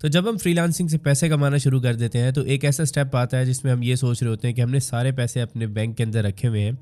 तो जब हम फ्रीलांसिंग से पैसे कमाना शुरू कर देते हैं तो एक ऐसा स्टेप आता है जिसमें हम ये सोच रहे होते हैं कि हमने सारे पैसे अपने बैंक के अंदर रखे हुए हैं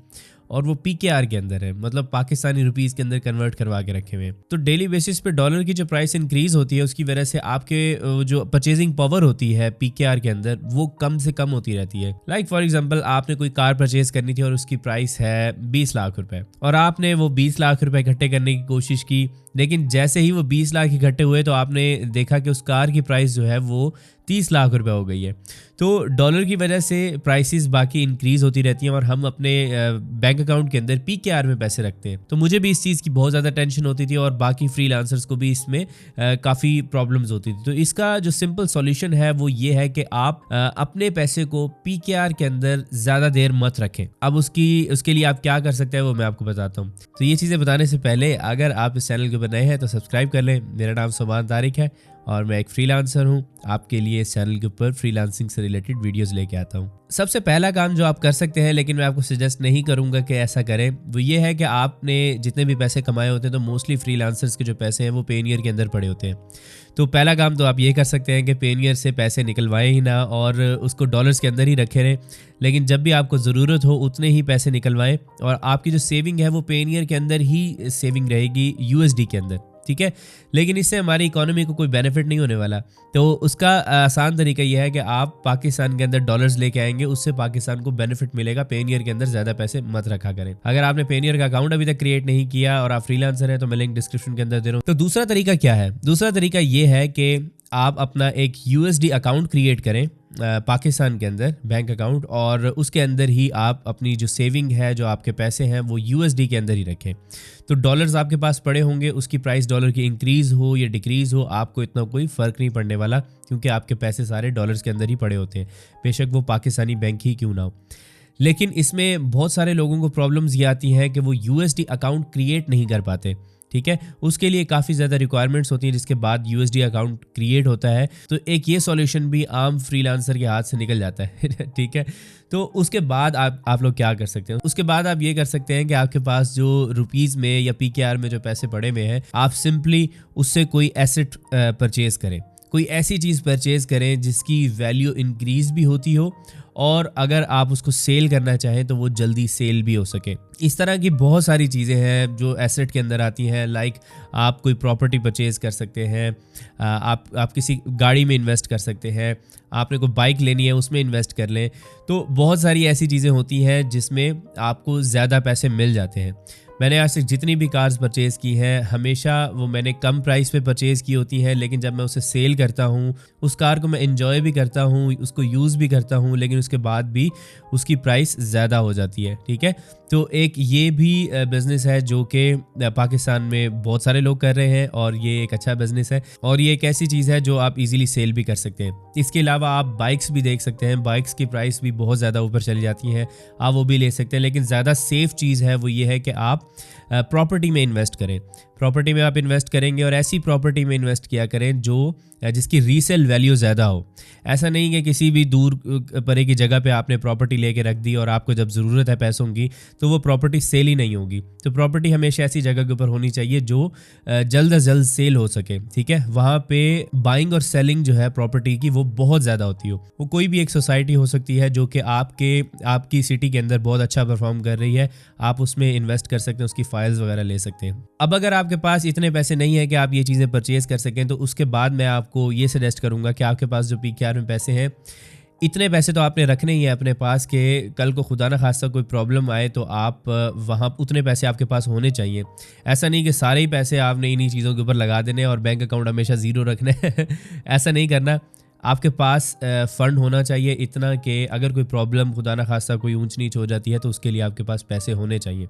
और वो पीकेआर के अंदर है, मतलब पाकिस्तानी रुपीस के अंदर कन्वर्ट करवा के रखे हुए हैं। तो डेली बेसिस पे डॉलर की जो प्राइस इंक्रीज होती है उसकी वजह से आपके जो परचेजिंग पावर होती है पीकेआर के अंदर वो कम से कम होती रहती है। लाइक फॉर एग्जांपल आपने कोई कार परचेज करनी थी और उसकी प्राइस है 20 लाख रुपए और आपने वो 20 लाख रुपए इकट्ठे करने की कोशिश की, लेकिन जैसे ही वो 20 लाख इकट्ठे हुए तो आपने देखा कि उस कार की प्राइस जो है वो 30 लाख रुपए हो गई है। तो डॉलर की वजह से प्राइसेस बाकी इंक्रीज होती रहती हैं और हम अपने बैंक अकाउंट के अंदर पीकेआर में पैसे रखते हैं। तो मुझे भी इस चीज़ की बहुत ज़्यादा टेंशन होती थी और बाकी फ्रीलांसर्स को भी इसमें काफ़ी प्रॉब्लम्स होती थी। तो इसका जो सिंपल सॉल्यूशन है वो ये है कि आप अपने पैसे को पीकेआर के अंदर ज़्यादा देर मत रखें। अब उसके लिए आप क्या कर सकते हैं वो मैं आपको बताता हूँ। तो ये चीज़ें बताने से पहले अगर आप इस चैनल के ऊपर नए हैं तो सब्सक्राइब कर लें। मेरा नाम सुभान तारिक है और मैं एक फ्रीलांसर हूँ। आपके लिए इस चैनल के ऊपर फ्रीलांसिंग से रिलेटेड वीडियोस लेके आता हूँ। सबसे पहला काम जो आप कर सकते हैं, लेकिन मैं आपको सजेस्ट नहीं करूंगा कि ऐसा करें, वो ये है कि आपने जितने भी पैसे कमाए होते हैं तो मोस्टली फ्रीलांसर्स के जो पैसे हैं वो पेनियर के अंदर पड़े होते हैं। तो पहला काम तो आप ये कर सकते हैं कि पेनियर से पैसे निकलवाएं ही ना और उसको डॉलर्स के अंदर ही रखे रहें, लेकिन जब भी आपको ज़रूरत हो उतने ही पैसे निकलवाएं और आपकी जो सेविंग है वो पेनियर के अंदर ही सेविंग रहेगी, यूएसडी के अंदर, ठीक है। लेकिन इससे हमारी इकोनॉमी को कोई बेनिफिट नहीं होने वाला। तो उसका आसान तरीका यह है कि आप पाकिस्तान के अंदर डॉलर्स लेके आएंगे, उससे पाकिस्तान को बेनिफिट मिलेगा। पेनियर के अंदर ज़्यादा पैसे मत रखा करें। अगर आपने पेनियर का अकाउंट अभी तक क्रिएट नहीं किया और आप फ्रीलांसर हैं तो मैं लिंक डिस्क्रिप्शन के अंदर दे रहा हूँ। तो दूसरा तरीका क्या है? दूसरा तरीका ये है कि आप अपना एक यूएसडी अकाउंट क्रिएट करें पाकिस्तान के अंदर, बैंक अकाउंट, और उसके अंदर ही आप अपनी जो सेविंग है, जो आपके पैसे हैं वो यूएसडी के अंदर ही रखें। तो डॉलर्स आपके पास पड़े होंगे, उसकी प्राइस डॉलर की इंक्रीज़ हो या डिक्रीज़ हो आपको इतना कोई फ़र्क नहीं पड़ने वाला, क्योंकि आपके पैसे सारे डॉलर्स के अंदर ही पड़े होते हैं, बेशक वो पाकिस्तानी बैंक ही क्यों ना हो। लेकिन इसमें बहुत सारे लोगों को प्रॉब्लम्स ये आती हैं कि वो यूएसडी अकाउंट क्रिएट नहीं कर पाते, ठीक है। उसके लिए काफ़ी ज़्यादा रिक्वायरमेंट्स होती हैं जिसके बाद यूएसडी अकाउंट क्रिएट होता है। तो एक ये सॉल्यूशन भी आम फ्रीलांसर के हाथ से निकल जाता है ठीक है। तो उसके बाद आप लोग क्या कर सकते हैं? उसके बाद आप ये कर सकते हैं कि आपके पास जो रुपीज़ में या पीकेआर में जो पैसे पड़े हुए हैं, आप सिंपली उससे कोई एसेट परचेज़ करें, कोई ऐसी चीज़ परचेज़ करें जिसकी वैल्यू इंक्रीज़ भी होती हो और अगर आप उसको सेल करना चाहें तो वो जल्दी सेल भी हो सके। इस तरह की बहुत सारी चीज़ें हैं जो एसेट के अंदर आती हैं। लाइक आप कोई प्रॉपर्टी परचेज़ कर सकते हैं, आप किसी गाड़ी में इन्वेस्ट कर सकते हैं, आपने कोई बाइक लेनी है उसमें इन्वेस्ट कर लें। तो बहुत सारी ऐसी चीज़ें होती हैं जिसमें आपको ज़्यादा पैसे मिल जाते हैं। मैंने आज तक जितनी भी कार्स परचेज़ की हैं हमेशा वो मैंने कम प्राइस पे परचेज़ की होती हैं, लेकिन जब मैं उसे सेल करता हूँ, उस कार को मैं एंजॉय भी करता हूँ, उसको यूज़ भी करता हूँ, लेकिन उसके बाद भी उसकी प्राइस ज़्यादा हो जाती है, ठीक है। तो एक ये भी बिज़नेस है जो कि पाकिस्तान में बहुत सारे लोग कर रहे हैं और ये एक अच्छा बिज़नेस है और ये एक ऐसी चीज़ है जो आप इजीली सेल भी कर सकते हैं। इसके अलावा आप बाइक्स भी देख सकते हैं, बाइक्स की प्राइस भी बहुत ज़्यादा ऊपर चली जाती हैं, आप वो भी ले सकते हैं। लेकिन ज़्यादा सेफ़ चीज़ है वो ये है कि आप प्रॉपर्टी में इन्वेस्ट करें। प्रॉपर्टी में आप इन्वेस्ट करेंगे और ऐसी प्रॉपर्टी में इन्वेस्ट किया करें जिसकी रीसेल वैल्यू ज़्यादा हो। ऐसा नहीं कि किसी भी दूर परे की जगह पे आपने प्रॉपर्टी लेके रख दी और आपको जब ज़रूरत है पैसों की तो वो प्रॉपर्टी सेल ही नहीं होगी। तो प्रॉपर्टी हमेशा ऐसी जगह के ऊपर होनी चाहिए जो जल्द अज जल्द सेल हो सके, ठीक है। वहाँ पे बाइंग और सेलिंग जो है प्रॉपर्टी की वो बहुत ज़्यादा होती हो। वो कोई भी एक सोसाइटी हो सकती है जो कि आपकी सिटी के अंदर बहुत अच्छा परफॉर्म कर रही है, आप उसमें इन्वेस्ट कर सकते हैं, उसकी फाइल्स वगैरह ले सकते हैं। अब अगर आपके पास इतने पैसे नहीं है कि आप ये चीज़ें परचेज़ कर सकें तो उसके बाद मैं आपको ये सजेस्ट करूँगा कि आपके पास जो पीकेआर में पैसे हैं, इतने पैसे तो आपने रखने ही है अपने पास कि कल को खुदा न खास्ता कोई प्रॉब्लम आए तो आप वहाँ उतने पैसे आपके पास होने चाहिए। ऐसा नहीं कि सारे ही पैसे आपने इन्हीं चीज़ों के ऊपर लगा देने और बैंक अकाउंट हमेशा ज़ीरो रखना है ऐसा नहीं करना। आपके पास फ़ंड होना चाहिए इतना कि अगर कोई प्रॉब्लम खुदा न खास्ता कोई ऊंच नीच हो जाती है तो उसके लिए आपके पास पैसे होने चाहिए।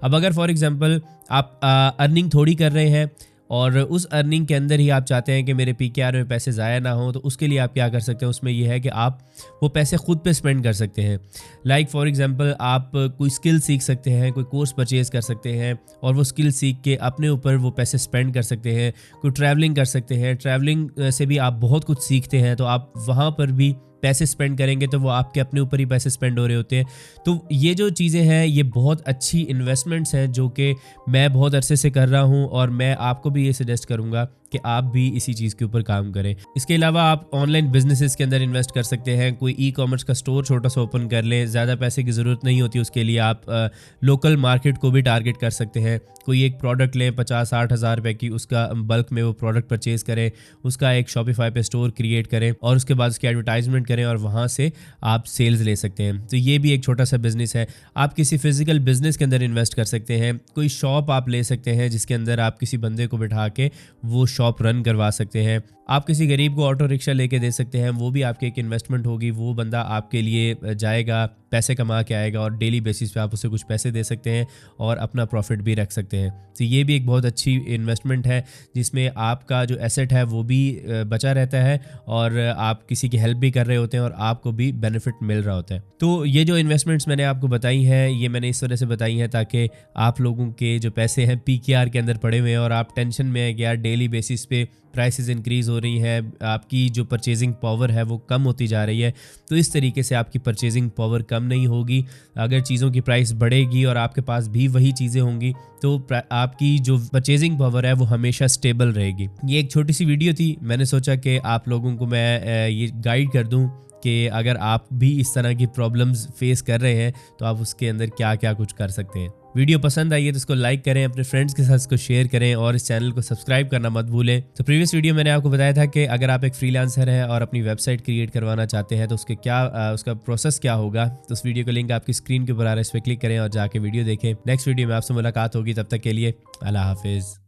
अब अगर फॉर एग्ज़ाम्पल आप अर्निंग थोड़ी कर रहे हैं और उस अर्निंग के अंदर ही आप चाहते हैं कि मेरे पीकेआर में पैसे ज़ाया ना हो, तो उसके लिए आप क्या कर सकते हैं? उसमें यह है कि आप वो पैसे खुद पे स्पेंड कर सकते हैं। लाइक फॉर एग्जांपल आप कोई स्किल सीख सकते हैं, कोई कोर्स परचेज़ कर सकते हैं और वो स्किल सीख के अपने ऊपर वो पैसे स्पेंड कर सकते हैं। कोई ट्रैवलिंग कर सकते हैं, ट्रैवलिंग से भी आप बहुत कुछ सीखते हैं, तो आप वहाँ पर भी पैसे स्पेंड करेंगे तो वो आपके अपने ऊपर ही पैसे स्पेंड हो रहे होते हैं। तो ये जो चीज़ें हैं ये बहुत अच्छी इन्वेस्टमेंट्स हैं जो कि मैं बहुत अरसे से कर रहा हूँ और मैं आपको भी ये सजेस्ट करूँगा कि आप भी इसी चीज़ के ऊपर काम करें। इसके अलावा आप ऑनलाइन बिजनेसेस के अंदर इन्वेस्ट कर सकते हैं। कोई ई कॉमर्स का स्टोर छोटा सा ओपन कर लें, ज़्यादा पैसे की ज़रूरत नहीं होती उसके लिए। आप लोकल मार्केट को भी टारगेट कर सकते हैं। कोई एक प्रोडक्ट लें 50-60 हज़ार रुपये की, उसका बल्क में वो प्रोडक्ट परचेज़ करें, उसका एक शॉपिफाई पे स्टोर क्रिएट करें और उसके बाद उसकी एडवर्टाइजमेंट करें और वहाँ से आप सेल्स ले सकते हैं। तो ये भी एक छोटा सा बिजनेस है। आप किसी फिजिकल बिजनेस के अंदर इन्वेस्ट कर सकते हैं। कोई शॉप आप ले सकते हैं जिसके अंदर आप किसी बंदे को बिठा के वो शॉप रन करवा सकते हैं। आप किसी गरीब को ऑटो रिक्शा लेके दे सकते हैं, वो भी आपकी एक इन्वेस्टमेंट होगी। वो बंदा आपके लिए जाएगा, पैसे कमा के आएगा और डेली बेसिस पे आप उसे कुछ पैसे दे सकते हैं और अपना प्रॉफिट भी रख सकते हैं। तो ये भी एक बहुत अच्छी इन्वेस्टमेंट है जिसमें आपका जो एसेट है वो भी बचा रहता है और आप किसी की हेल्प भी कर रहे होते हैं और आपको भी बेनिफिट मिल रहा होता है। तो ये जो इन्वेस्टमेंट्स मैंने आपको बताई हैं, ये मैंने इस वजह से बताई हैं ताकि आप लोगों के जो पैसे हैं पीकेआर के अंदर पड़े हुए हैं और आप टेंशन में है कि यार डेली बेसिस पे प्राइसेस इंक्रीज़ हो रही हैं, आपकी जो परचेजिंग पावर है वो कम होती जा रही है। तो इस तरीके से आपकी परचेजिंग पावर कम नहीं होगी। अगर चीज़ों की प्राइस बढ़ेगी और आपके पास भी वही चीज़ें होंगी तो आपकी जो परचेजिंग पावर है वो हमेशा स्टेबल रहेगी। ये एक छोटी सी वीडियो थी, मैंने सोचा कि आप लोगों को मैं ये गाइड कर दूं कि अगर आप भी इस तरह की प्रॉब्लम्स फेस कर रहे हैं तो आप उसके अंदर क्या क्या कुछ कर सकते हैं। वीडियो पसंद आई है तो इसको लाइक करें, अपने फ्रेंड्स के साथ इसको शेयर करें और इस चैनल को सब्सक्राइब करना मत भूलें। तो प्रीवियस वीडियो मैंने आपको बताया था कि अगर आप एक फ्रीलांसर हैं और अपनी वेबसाइट क्रिएट करवाना चाहते हैं तो उसका प्रोसेस क्या होगा। तो उस वीडियो का लिंक आपकी स्क्रीन के ऊपर आ रहा है, इस पर क्लिक करें और जाके वीडियो देखें। नेक्स्ट वीडियो में आपसे मुलाकात होगी, तब तक के लिए अल्लाह हाफिज़।